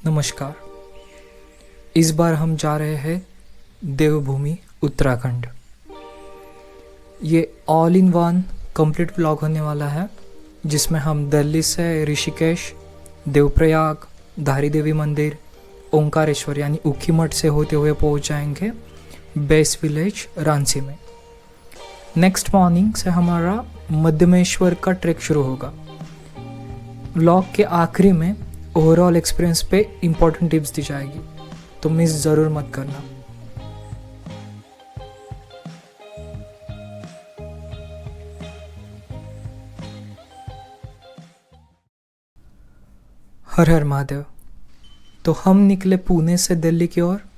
नमस्कार। इस बार हम जा रहे हैं देवभूमि उत्तराखंड। ये all in one complete vlog होने वाला है, जिसमें हम दिल्ली से ऋषिकेश, देवप्रयाग, धारी देवी मंदिर, ओंकारेश्वर यानी ऊखीमठ से होते हुए पहुंच जाएंगे बेस विलेज रांची में। नेक्स्ट मॉर्निंग से हमारा मध्यमेश्वर का ट्रैक शुरू होगा। व्लॉग के आखिरी में ओवरऑल एक्सपीरियंस पे इम्पोर्टेंट टिप्स दी जाएगी, तो मिस ज़रूर मत करना। हर हर महादेव। तो हम निकले पुणे से दिल्ली की ओर।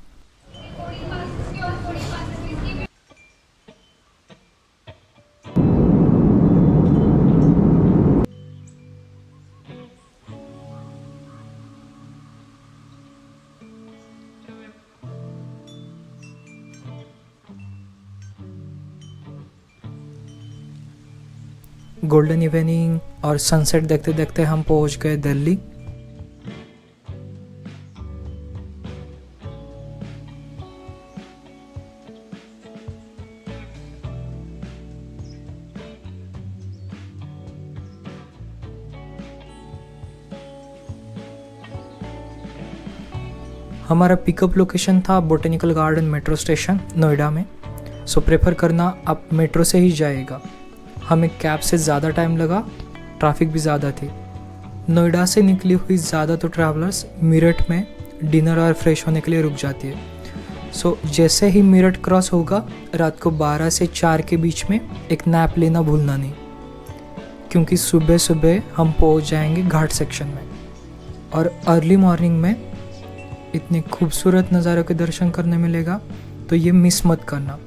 गोल्डन इवनिंग और सनसेट देखते देखते हम पहुंच गए दिल्ली। हमारा पिकअप लोकेशन था botanical garden metro station Noida में। सो प्रेफर करना आप मेट्रो से ही जाएगा। हमें कैब से ज़्यादा टाइम लगा, ट्रैफिक भी ज़्यादा थी। नोएडा से निकली हुई ज़्यादा तो ट्रैवलर्स मेरठ में डिनर और फ्रेश होने के लिए रुक जाती है। सो जैसे ही मेरठ क्रॉस होगा, रात को 12 से 4 के बीच में एक नैप लेना भूलना नहीं, क्योंकि सुबह सुबह हम पहुंच जाएंगे घाट सेक्शन में। और अर्ली मॉर्निंग में इतने खूबसूरत नज़ारों के दर्शन करने मिलेगा, तो ये मिस मत करना।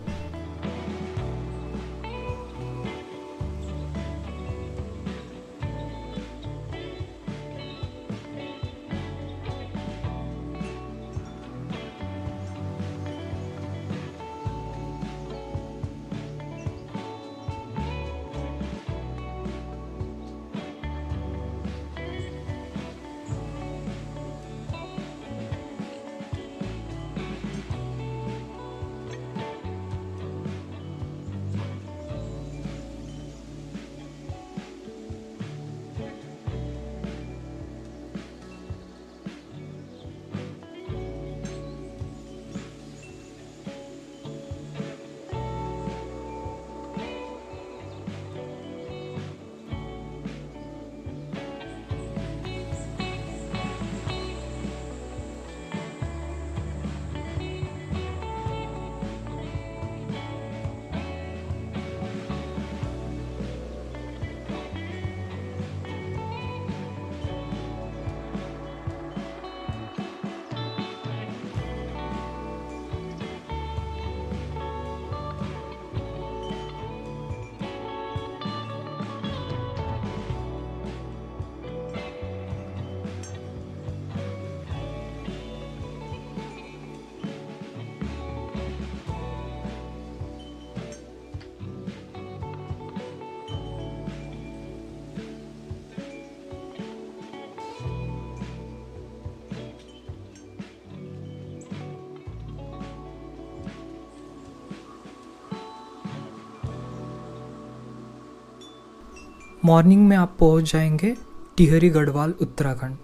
मॉर्निंग में आप पहुंच जाएंगे टिहरी गढ़वाल उत्तराखंड।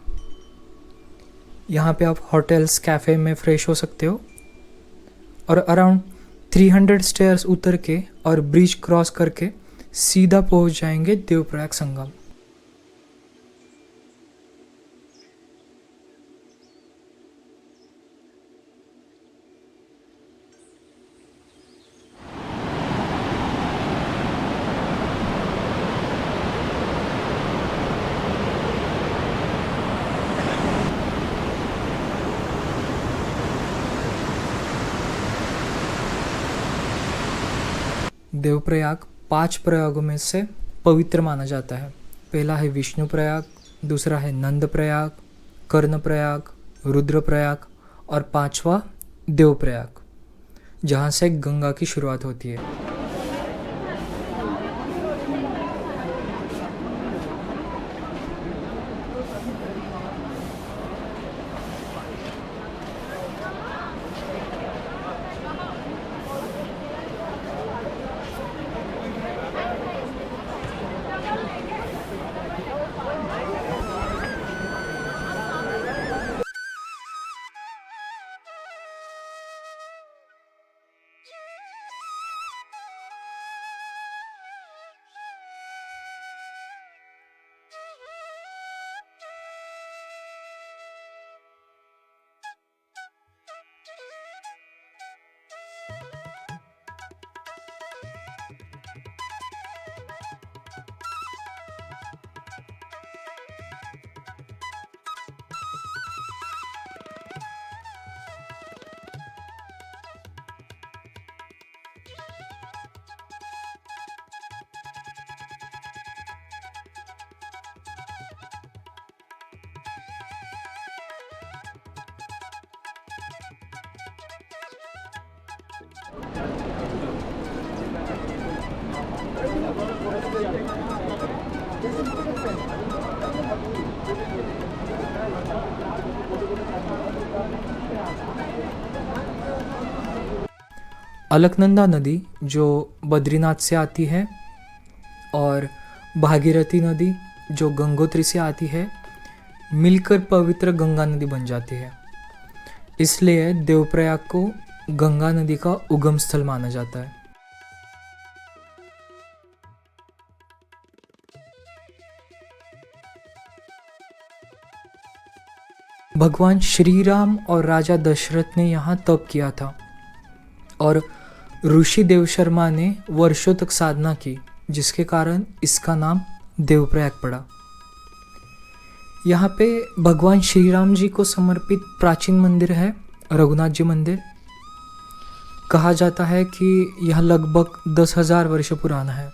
यहाँ पे आप होटल्स कैफ़े में फ्रेश हो सकते हो, और अराउंड 300 स्टेयर्स उतर के और ब्रिज क्रॉस करके सीधा पहुंच जाएंगे देवप्रयाग संगम। देवप्रयाग 5 प्रयागों में से पवित्र माना जाता है। पहला है विष्णु प्रयाग, दूसरा है नंद प्रयाग, कर्ण प्रयाग, रुद्र प्रयाग और 5वां देवप्रयाग, जहाँ से गंगा की शुरुआत होती है। अलकनंदा नदी जो बद्रीनाथ से आती है और भागीरथी नदी जो गंगोत्री से आती है, मिलकर पवित्र गंगा नदी बन जाती है। इसलिए देवप्रयाग को गंगा नदी का उगम स्थल माना जाता है। भगवान श्री राम और राजा दशरथ ने यहाँ तप किया था और ऋषि देवशर्मा ने वर्षों तक साधना की, जिसके कारण इसका नाम देवप्रयाग पड़ा। यहाँ पे भगवान श्री राम जी को समर्पित प्राचीन मंदिर है, रघुनाथ जी मंदिर। कहा जाता है कि यह लगभग 10,000 वर्ष पुराना है।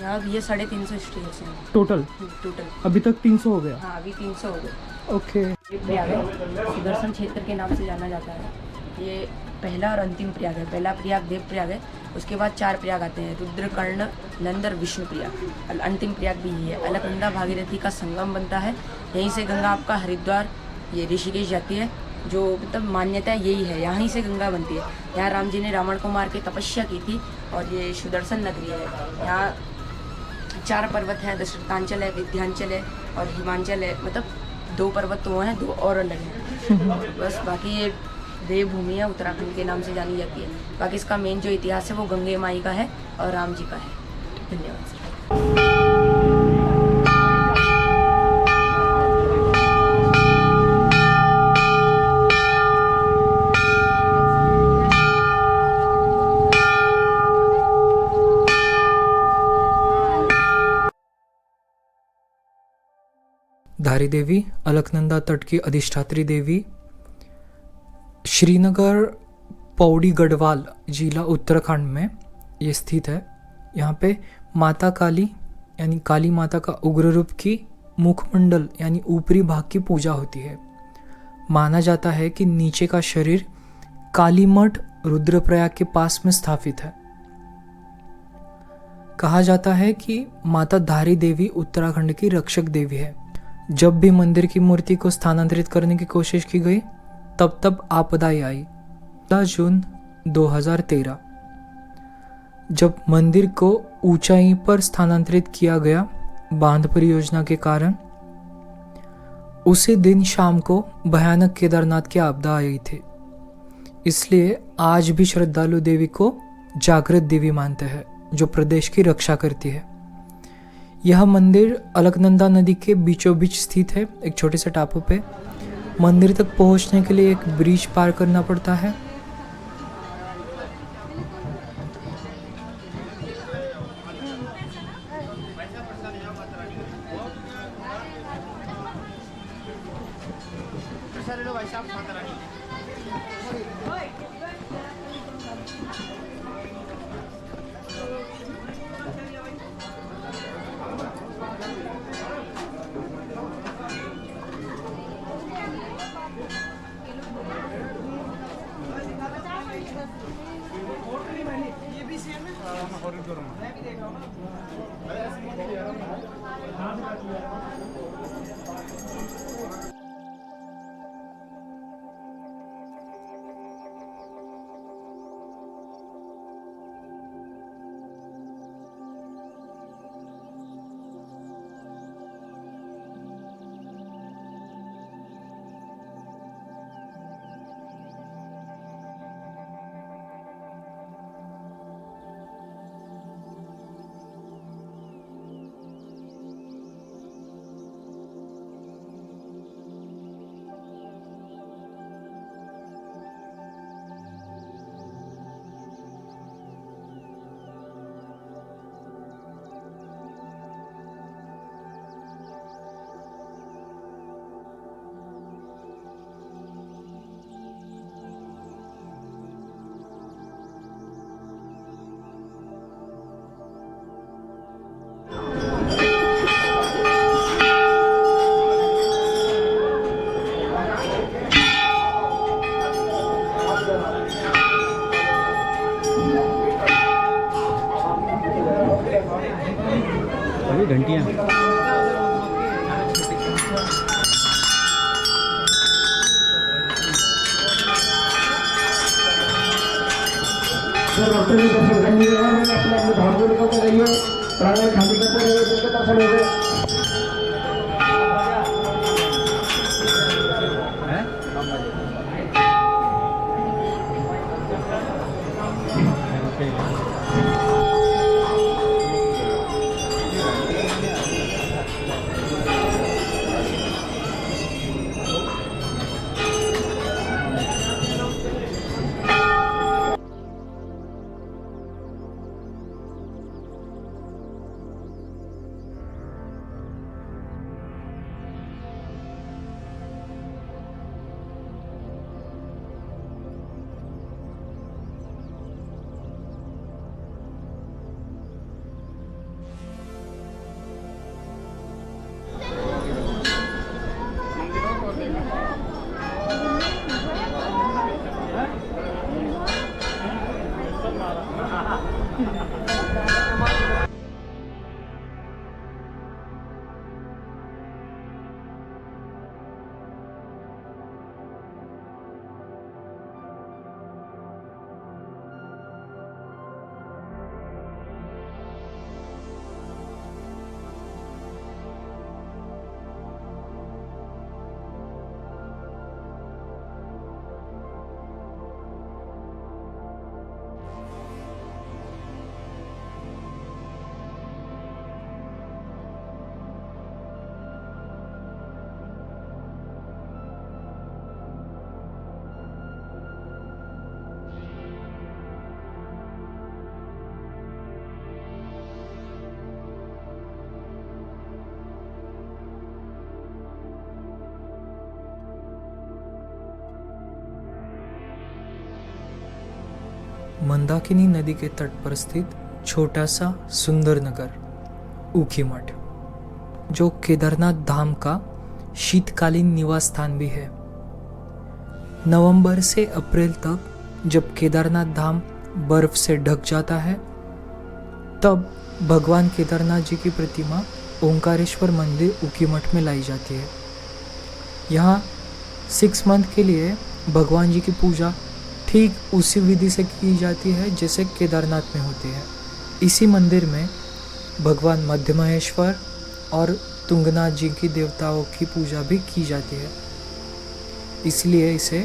यहाँ भी ये 350 स्टेज हैं टोटल टोटल। अभी तक 300 हो गया। हाँ अभी 300 हो गए। ओके। ये प्रयाग है, सुदर्शन क्षेत्र के नाम से जाना जाता है। ये पहला और अंतिम प्रयाग है। पहला प्रयाग देव प्रयाग है, उसके बाद 4 प्रयाग आते हैं, रुद्र, कर्ण, नंद और विष्णु प्रयाग। अंतिम प्रयाग भी यही है। अलकनंदा भागीरथी का संगम बनता है। यहीं से गंगा आपका हरिद्वार ये ऋषिकेश जाती है। जो मतलब मान्यता यही है, यहाँ ही से गंगा बनती है। यहाँ राम जी ने रावण को मार के तपस्या की थी और ये सुदर्शन नगरी है। यहाँ 4 पर्वत हैं, दशरथांचल है, विंध्याचल है और हिमांचल है। मतलब 2 पर्वत तो हैं, 2 और अलग हैं। बस बाकी ये देवभूमि है, उत्तराखंड के नाम से जानी जाती है। बाकी इसका मेन जो इतिहास है वो गंगे माई का है और राम जी का है। धन्यवाद सर। धारी देवी अलकनंदा तट की अधिष्ठात्री देवी, श्रीनगर पौड़ी गढ़वाल जिला उत्तराखंड में ये स्थित है। यहाँ पे माता काली यानी काली माता का उग्र रूप की मुखमंडल यानी ऊपरी भाग की पूजा होती है। माना जाता है कि नीचे का शरीर कालीमठ रुद्रप्रयाग के पास में स्थापित है। कहा जाता है कि माता धारी देवी उत्तराखंड की रक्षक देवी है। जब भी मंदिर की मूर्ति को स्थानांतरित करने की कोशिश की गई, तब आपदाएं आई। 14 जून 2013 जब मंदिर को ऊंचाई पर स्थानांतरित किया गया बांध परियोजना के कारण, उसी दिन शाम को भयानक केदारनाथ की आपदा आई थी। इसलिए आज भी श्रद्धालु देवी को जागृत देवी मानते हैं, जो प्रदेश की रक्षा करती है। यह मंदिर अलकनंदा नदी के बीचों बीच स्थित है, एक छोटे से टापू पे। मंदिर तक पहुंचने के लिए एक ब्रिज पार करना पड़ता है। अभी घंटियाँ डॉक्टर जी दर्शन कर लिए हैं, अपने अपने धाम को निकलते रहिए, प्राणायाम खाली करते रहिए, जिनके दर्शन हो गए। मंदाकिनी नदी के तट पर स्थित छोटा सा सुंदर नगर ऊखीमठ, जो केदारनाथ धाम का शीतकालीन निवास स्थान भी है। नवंबर से अप्रैल तक जब केदारनाथ धाम बर्फ से ढक जाता है, तब भगवान केदारनाथ जी की प्रतिमा ओंकारेश्वर मंदिर ऊखीमठ में लाई जाती है। यहाँ 6 मंथ के लिए भगवान जी की पूजा ठीक उसी विधि से की जाती है जैसे केदारनाथ में होती है। इसी मंदिर में भगवान मध्य महेश्वर और तुंगनाथ जी की देवताओं की पूजा भी की जाती है। इसलिए इसे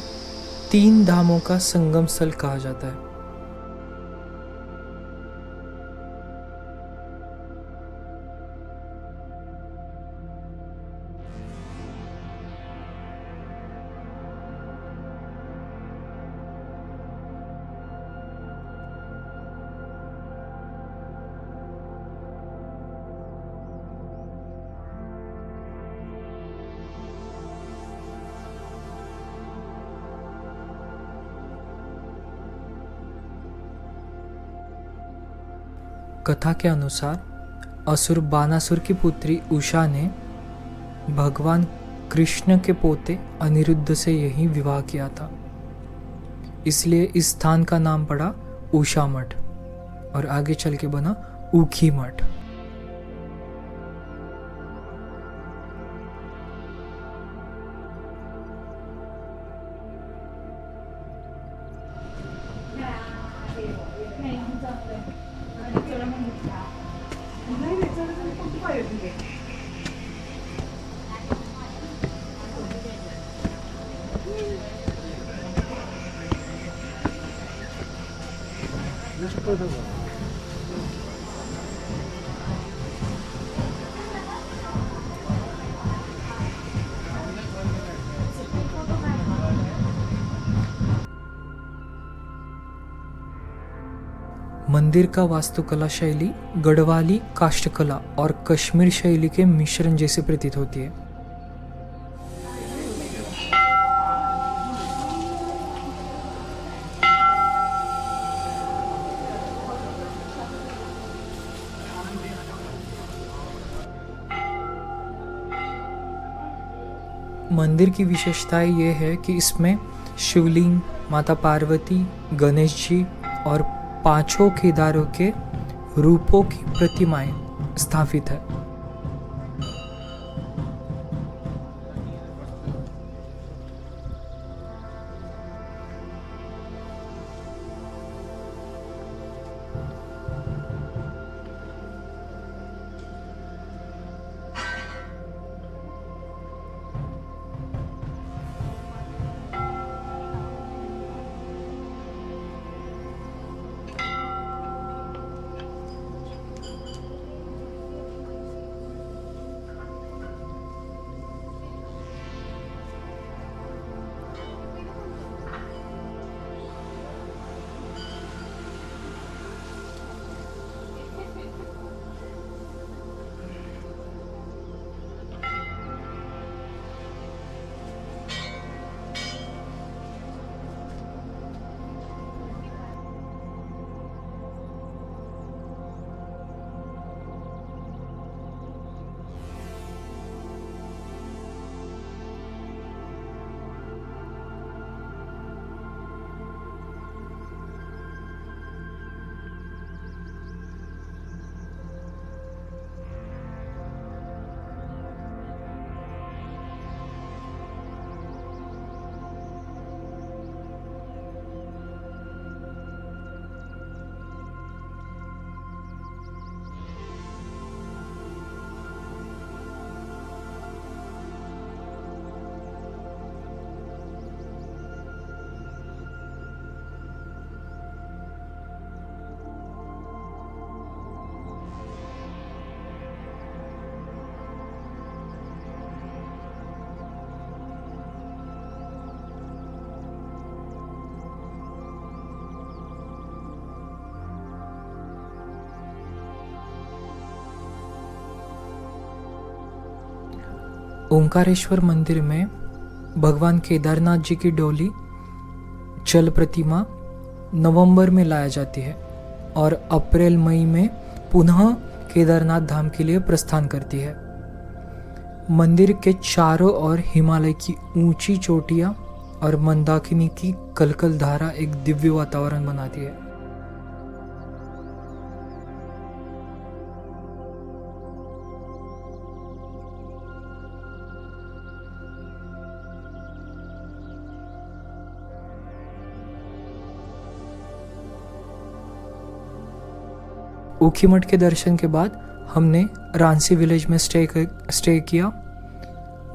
3 धामों का संगम स्थल कहा जाता है। कथा के अनुसार असुर बानासुर की पुत्री उषा ने भगवान कृष्ण के पोते अनिरुद्ध से यही विवाह किया था। इसलिए इस स्थान का नाम पड़ा उषा मठ और आगे चल के बना ऊखी मठ। मंदिर का वास्तुकला शैली गढ़वाली काष्ठकला और कश्मीर शैली के मिश्रण जैसे प्रतीत होती है। मंदिर की विशेषता ये है कि इसमें शिवलिंग, माता पार्वती, गणेश जी और 5 केदारों के रूपों की प्रतिमाएं स्थापित है। ओंकारेश्वर मंदिर में भगवान केदारनाथ जी की डोली जल प्रतिमा नवंबर में लाया जाती है और अप्रैल मई में पुनः केदारनाथ धाम के लिए प्रस्थान करती है। मंदिर के चारों ओर हिमालय की ऊंची चोटियां और मंदाकिनी की कलकल धारा एक दिव्य वातावरण बनाती है। ऊखीमठ के दर्शन के बाद हमने रांसी विलेज में स्टे किया।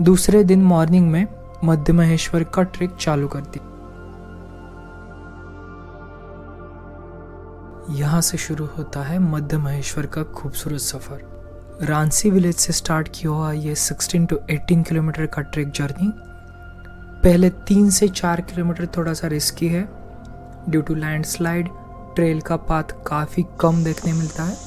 दूसरे दिन मॉर्निंग में मध्य महेश्वर का ट्रिप चालू कर दी। यहाँ से शुरू होता है मध्य महेश्वर का खूबसूरत सफर। रांसी विलेज से स्टार्ट किया हुआ ये 16 to 18 किलोमीटर का ट्रैक जर्नी पहले 3 से 4 किलोमीटर थोड़ा सा रिस्की है ड्यू टू लैंडस्लाइड। ट्रेल का पाथ काफ़ी कम देखने मिलता है।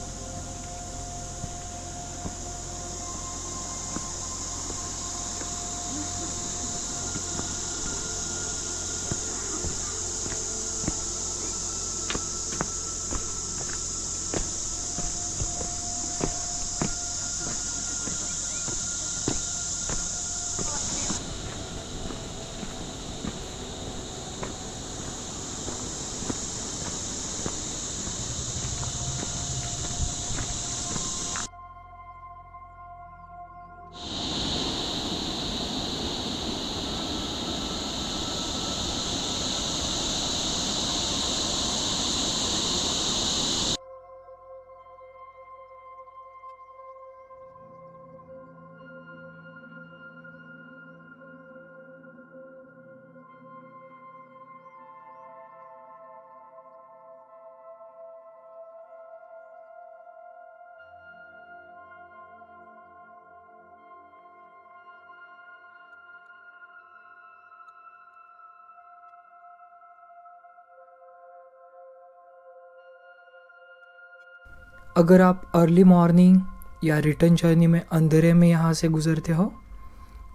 अगर आप अर्ली मॉर्निंग या रिटर्न जर्नी में अंधेरे में यहाँ से गुजरते हो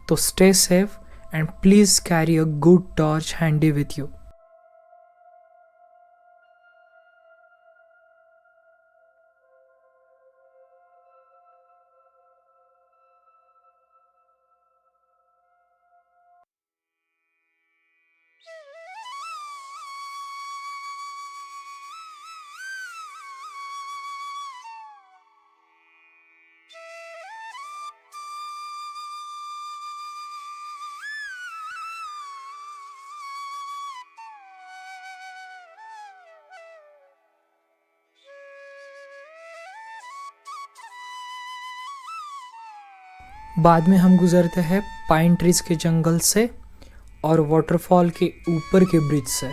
तो stay safe and please carry a good torch handy with you. बाद में हम गुजरते हैं पाइन ट्रीज के जंगल से और वाटरफॉल के ऊपर के ब्रिज से।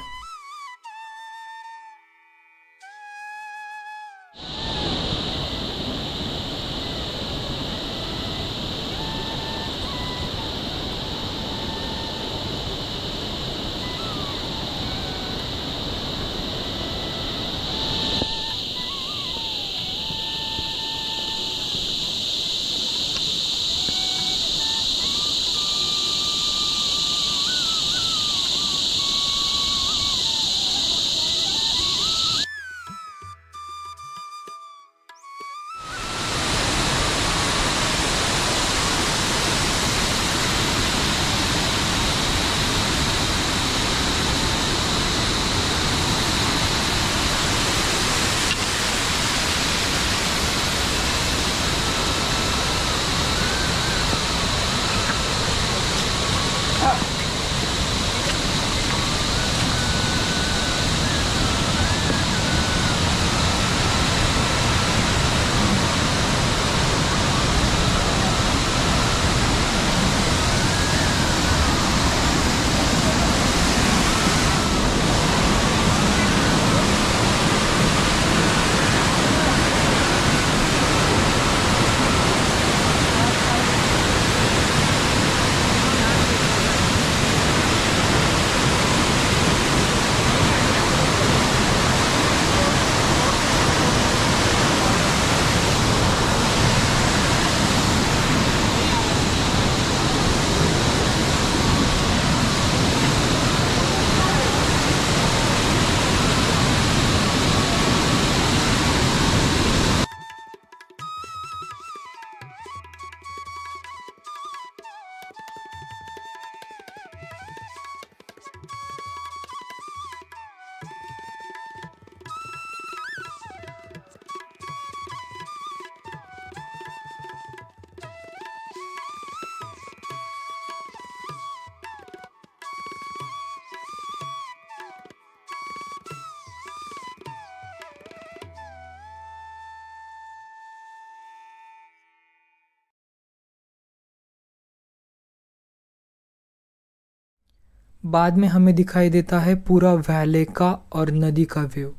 बाद में हमें दिखाई देता है पूरा वैले का और नदी का व्यू।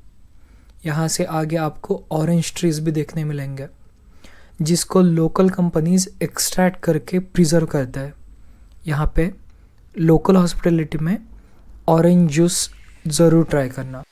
यहाँ से आगे आपको ऑरेंज ट्रीज भी देखने मिलेंगे जिसको लोकल कंपनीज एक्सट्रैक्ट करके प्रिजर्व करता है। यहाँ पे लोकल हॉस्पिटलिटी में ऑरेंज जूस ज़रूर ट्राई करना।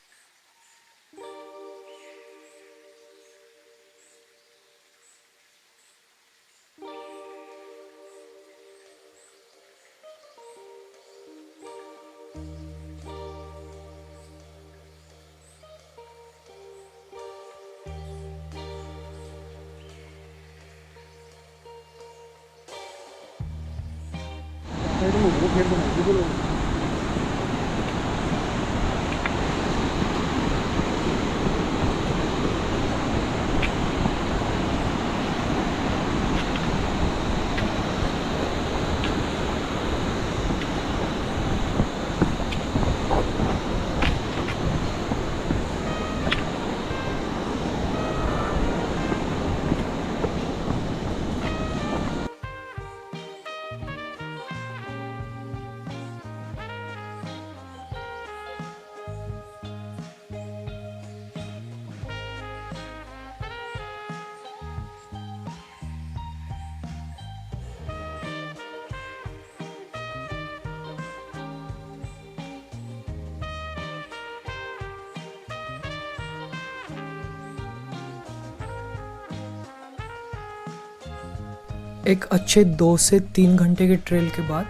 एक अच्छे 2 से 3 घंटे के ट्रेल के बाद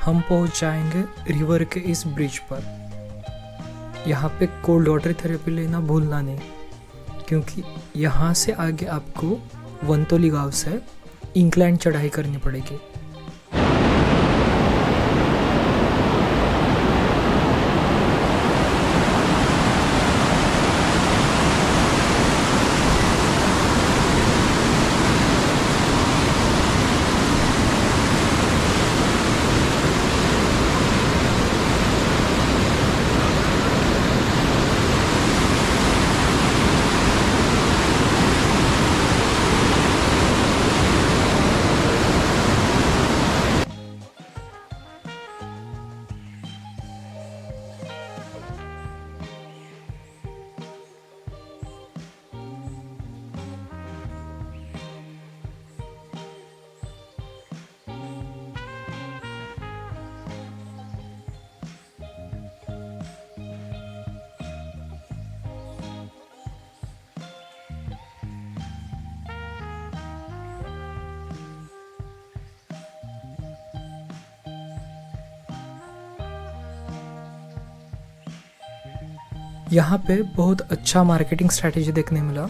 हम पहुंच जाएंगे रिवर के इस ब्रिज पर। यहाँ पे कोल्ड वाटर थेरेपी लेना भूलना नहीं, क्योंकि यहाँ से आगे आपको वंतोली गांव से इंक्लाइन चढ़ाई करनी पड़ेगी। यहाँ पे बहुत अच्छा मार्केटिंग स्ट्रैटेजी देखने मिला।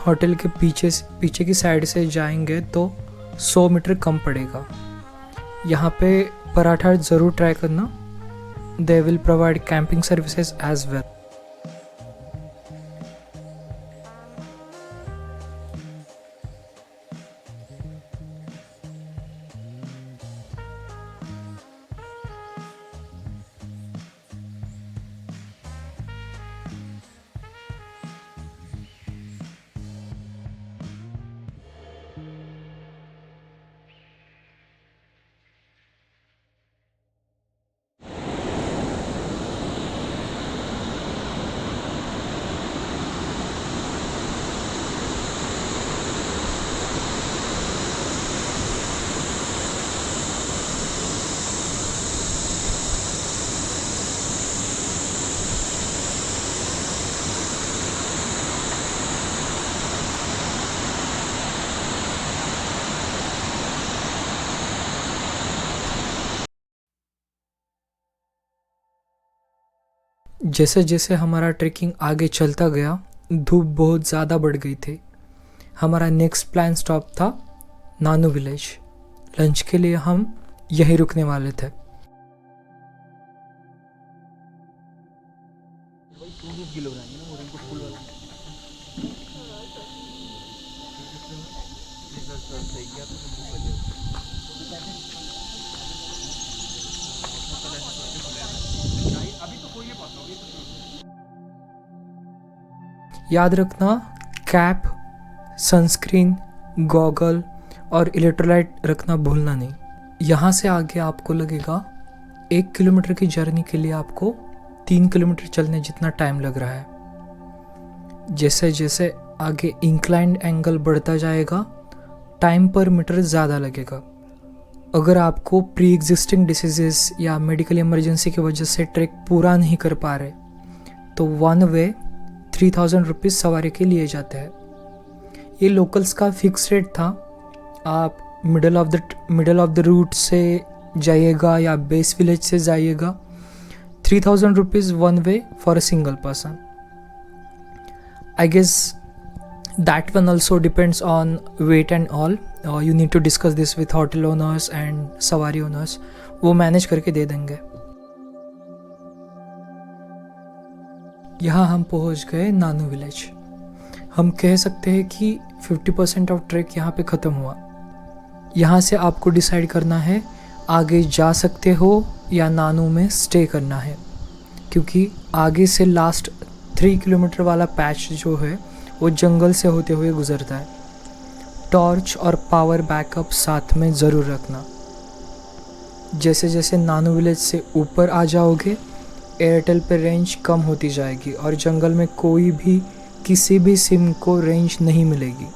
होटल के पीछे की साइड से जाएंगे तो 100 मीटर कम पड़ेगा। यहाँ पे पराठा ज़रूर ट्राई करना। They will provide camping services as well. जैसे जैसे हमारा ट्रैकिंग आगे चलता गया, धूप बहुत ज़्यादा बढ़ गई थी। हमारा नेक्स्ट प्लान स्टॉप था नानू विलेज। लंच के लिए हम यहीं रुकने वाले थे। याद रखना, कैप, सनस्क्रीन, गॉगल और इलेक्ट्रोलाइट रखना भूलना नहीं। यहाँ से आगे आपको लगेगा 1 किलोमीटर की जर्नी के लिए आपको 3 किलोमीटर चलने जितना टाइम लग रहा है। जैसे जैसे आगे इंक्लाइंड एंगल बढ़ता जाएगा, टाइम पर मीटर ज़्यादा लगेगा। अगर आपको प्री एग्जिस्टिंग डिसीजेस या मेडिकल इमरजेंसी की वजह से ट्रैक पूरा नहीं कर पा रहे, तो 1 वे 3000 रुपीज़ सवारी के लिए जाते हैं। ये लोकल्स का फिक्स रेट था। आप मिडल ऑफ द रूट से जाइएगा या बेस विलेज से जाइएगा, 3000 rupees 1 way for a single person. I guess that one also depends on weight and all. You need to discuss this with hotel owners and सवारी owners. वो manage करके दे देंगे। यहाँ हम पहुँच गए नानू विलेज। हम कह सकते हैं कि 50% ऑफ ट्रैक यहाँ पे ख़त्म हुआ। यहाँ से आपको डिसाइड करना है आगे जा सकते हो या नानू में स्टे करना है, क्योंकि आगे से लास्ट 3 किलोमीटर वाला पैच जो है वो जंगल से होते हुए गुजरता है। टॉर्च और पावर बैकअप साथ में ज़रूर रखना। जैसे जैसे नानू विलेज से ऊपर आ जाओगे, एयरटेल पे रेंज कम होती जाएगी और जंगल में कोई भी किसी भी सिम को रेंज नहीं मिलेगी।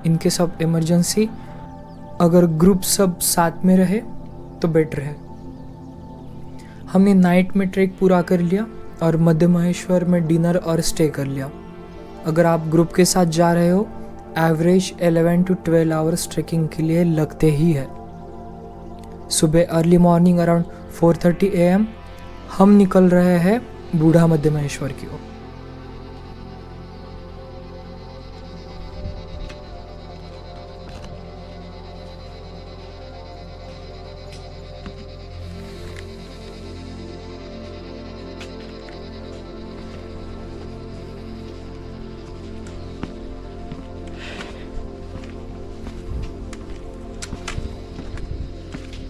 इन केस ऑफ इमरजेंसी अगर ग्रुप सब साथ में रहे तो बेटर है। हमने नाइट में ट्रैक पूरा कर लिया और मध्य महेश्वर में डिनर और स्टे कर लिया। अगर आप ग्रुप के साथ जा रहे हो, एवरेज 11 to 12 आवर्स ट्रैकिंग के लिए लगते ही है। सुबह अर्ली मॉर्निंग अराउंड 4:30 AM हम निकल रहे हैं बूढ़ा मध्य महेश्वर की ओर।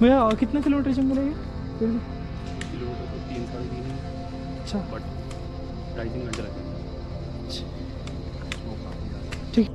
भैया और कितना किलोमीटर जंगल है ये? किलोमीटर तो 3-3.5 है। अच्छा, बट 2.5-3 घंटे लगते हैं। ठीक।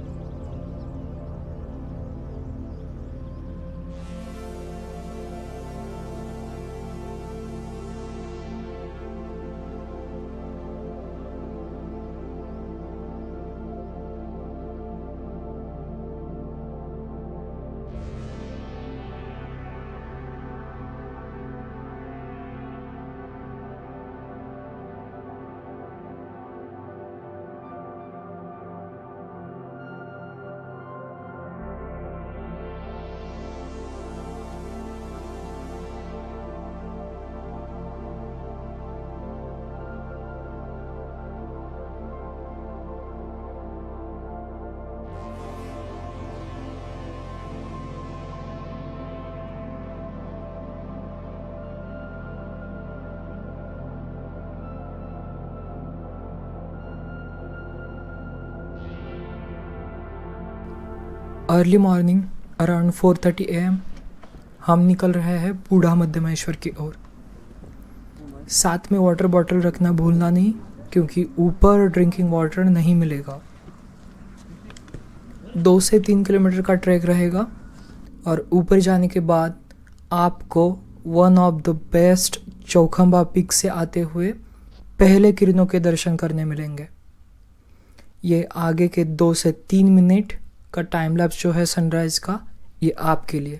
अर्ली मॉर्निंग अराउंड 4:30 AM हम निकल रहे हैं बूढ़ा मध्य महेश्वर की ओर। साथ में वाटर बॉटल रखना भूलना नहीं, क्योंकि ऊपर ड्रिंकिंग वाटर नहीं मिलेगा। 2 से 3 किलोमीटर का ट्रैक रहेगा और ऊपर जाने के बाद आपको one of the best Chaukhamba peak से आते हुए पहले किरणों के दर्शन करने मिलेंगे। ये आगे के 2 से 3 मिनट का टाइम लैप्स जो है सनराइज का, ये आपके लिए।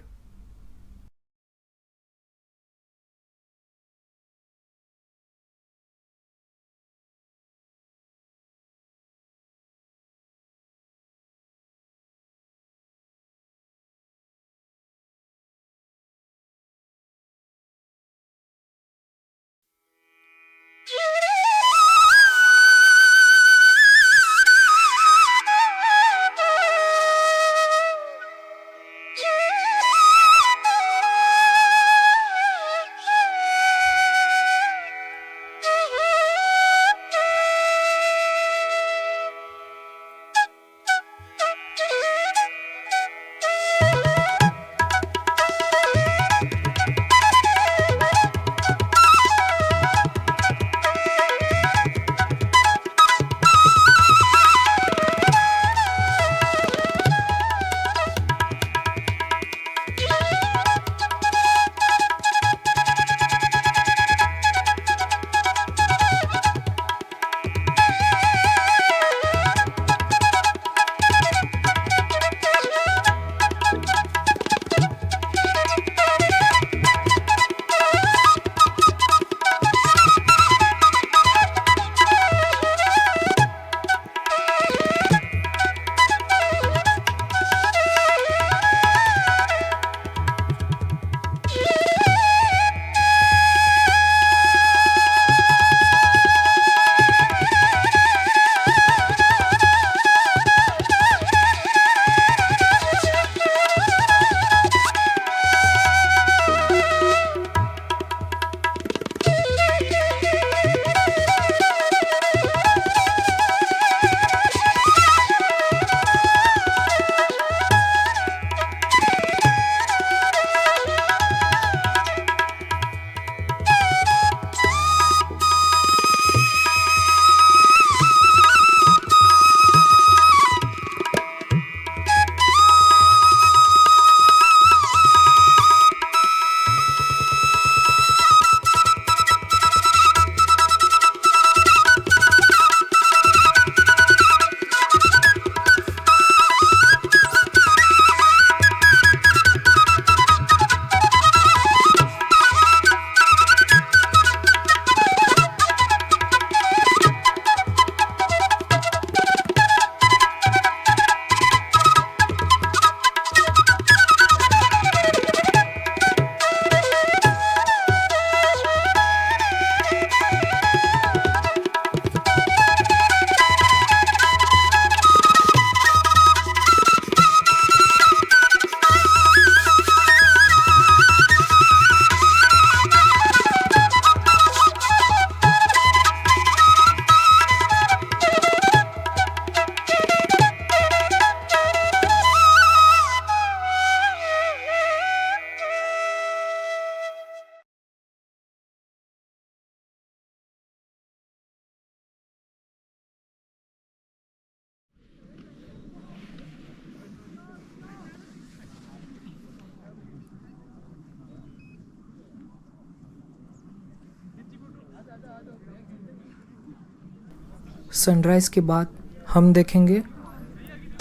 सनराइज के बाद हम देखेंगे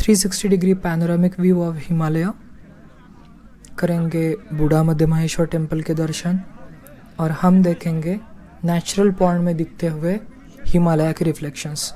360 degree panoramic view of Himalaya, करेंगे बूढ़ा मध्य महेश्वर टेम्पल के दर्शन और हम देखेंगे नेचुरल पॉन्ड में दिखते हुए हिमालय के रिफ्लेक्शंस।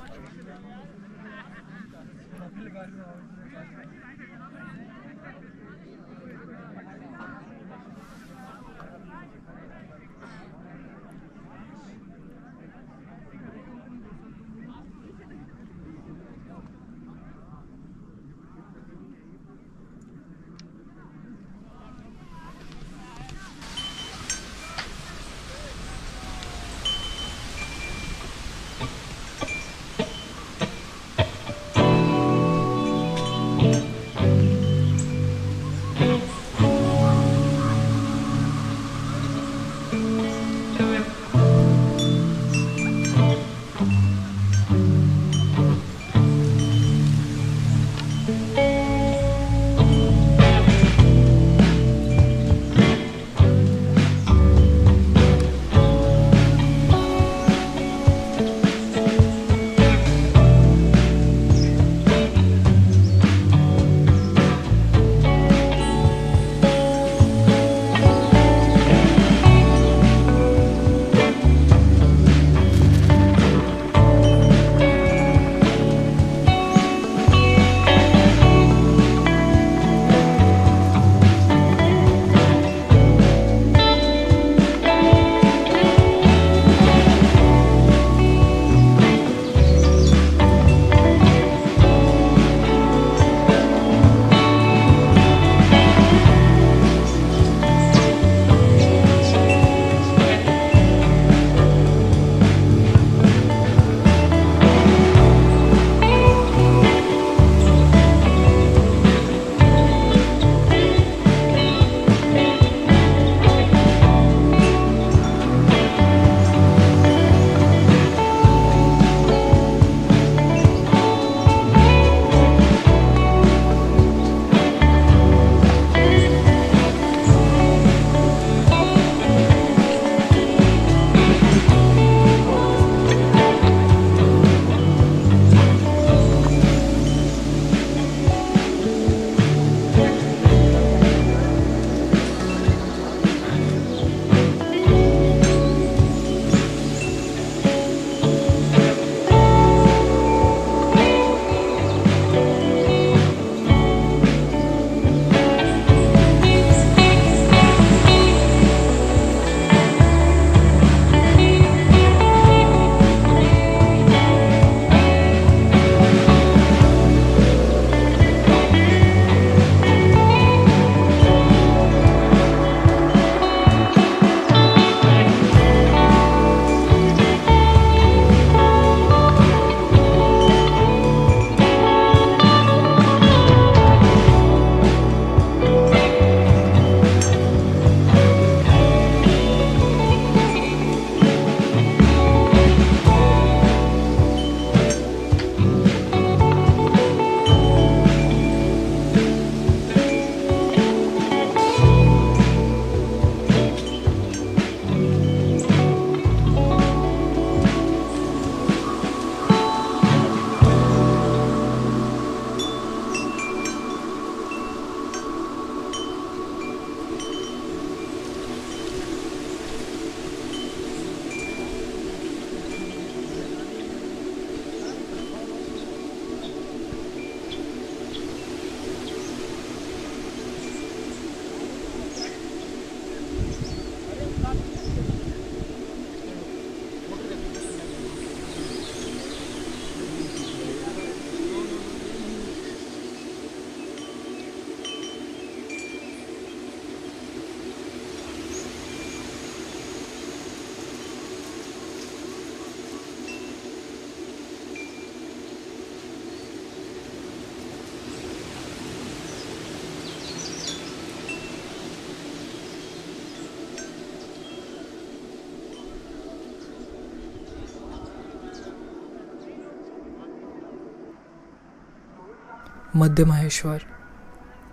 मध्य महेश्वर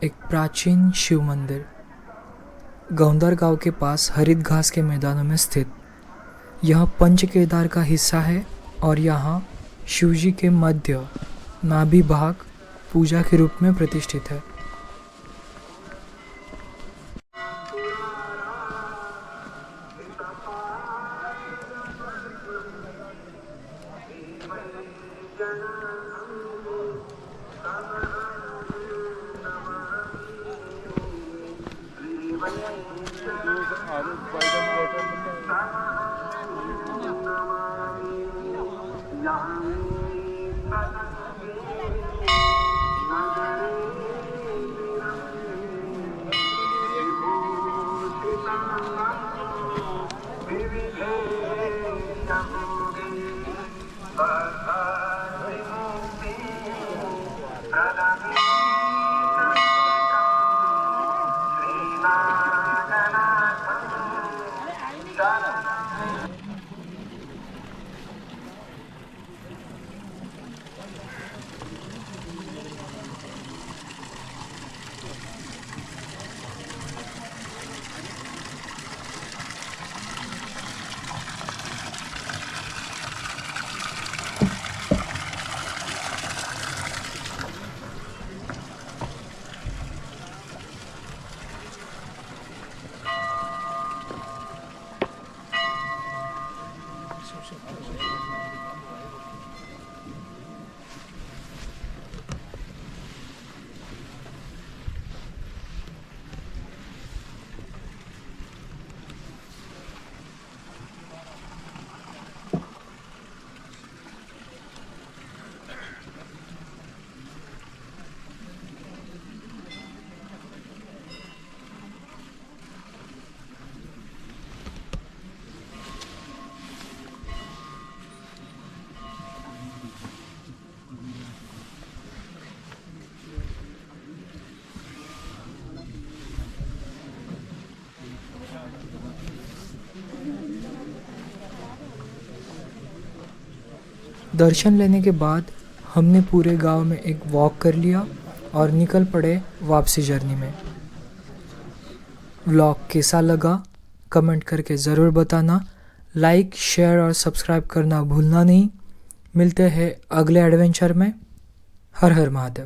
एक प्राचीन शिव मंदिर गौंदर गांव के पास हरित घास के मैदानों में स्थित यह पंच केदार का हिस्सा है और यहाँ शिवजी के मध्य नाभि भाग पूजा के रूप में प्रतिष्ठित है। दर्शन लेने के बाद हमने पूरे गांव में एक वॉक कर लिया और निकल पड़े वापसी जर्नी में। व्लॉग कैसा लगा कमेंट करके ज़रूर बताना। लाइक शेयर और सब्सक्राइब करना भूलना नहीं। मिलते हैं अगले एडवेंचर में। हर हर महादेव।